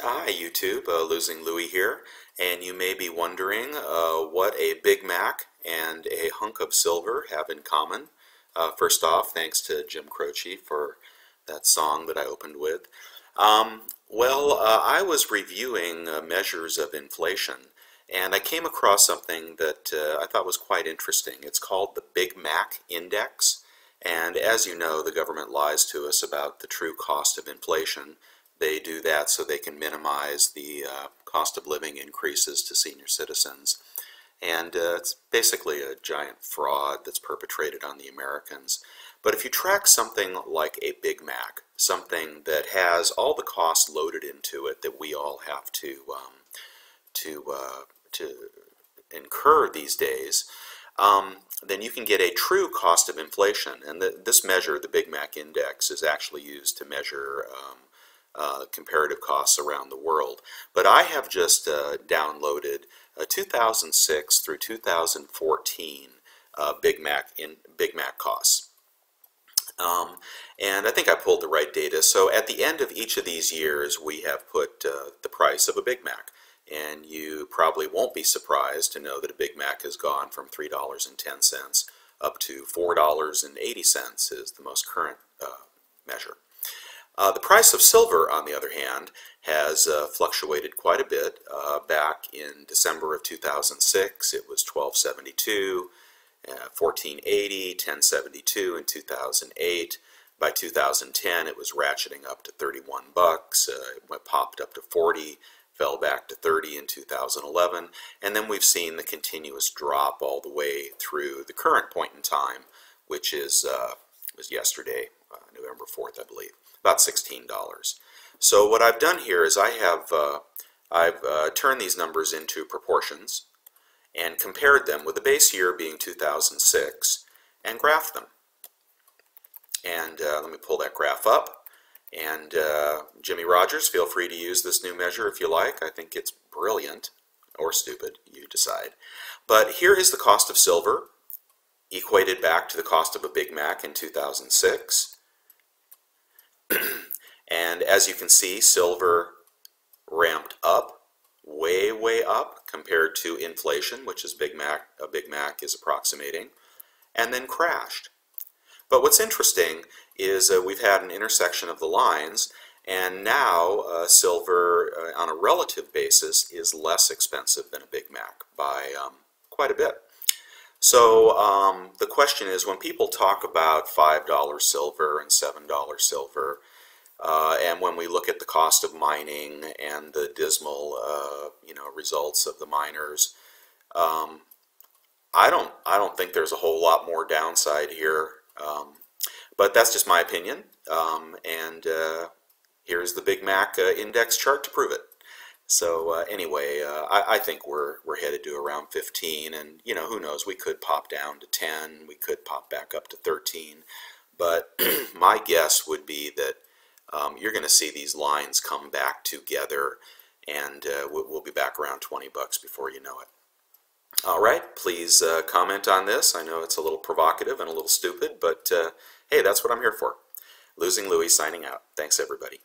Hi YouTube, Losing Louie here, and you may be wondering what a Big Mac and a hunk of silver have in common. First off, thanks to Jim Croce for that song that I opened with. I was reviewing measures of inflation, and I came across something that I thought was quite interesting. It's called the Big Mac Index, and as you know, the government lies to us about the true cost of inflation. They do that so they can minimize the cost of living increases to senior citizens. And it's basically a giant fraud that's perpetrated on the Americans. But if you track something like a Big Mac, something that has all the costs loaded into it that we all have to incur these days, then you can get a true cost of inflation. And this measure, the Big Mac Index, is actually used to measure comparative costs around the world. But I have just downloaded 2006 through 2014 Big Mac costs. And I think I pulled the right data. So at the end of each of these years, we have put the price of a Big Mac. And you probably won't be surprised to know that a Big Mac has gone from $3.10 up to $4.80 is the most current measure. The price of silver, on the other hand, has fluctuated quite a bit. Back in December of 2006, it was $12.72, $14.80, $10.72 in 2008. By 2010, it was ratcheting up to 31 bucks. It popped up to 40, fell back to 30 in 2011, and then we've seen the continuous drop all the way through the current point in time, which is was yesterday, November 4th, I believe. About $16. So what I've done here is I've turned these numbers into proportions and compared them with the base year being 2006 and graphed them. And let me pull that graph up. And Jimmy Rogers, feel free to use this new measure if you like. I think it's brilliant, or stupid, you decide. But here is the cost of silver equated back to the cost of a Big Mac in 2006. And as you can see, silver ramped up, way up compared to inflation, which is a Big Mac is approximating, and then crashed. But what's interesting is we've had an intersection of the lines, and now silver on a relative basis is less expensive than a Big Mac by quite a bit. So the question is, when people talk about $5 silver and $7 silver, and when we look at the cost of mining and the dismal, results of the miners, I don't think there's a whole lot more downside here. But that's just my opinion. Here's the Big Mac index chart to prove it. So anyway, I think we're headed to around 15, and who knows, we could pop down to 10, we could pop back up to 13, but my guess would be that you're going to see these lines come back together, and we'll be back around 20 bucks before you know it. All right, please comment on this. I know it's a little provocative and a little stupid, but hey, that's what I'm here for. Losing Louie signing out. Thanks, everybody.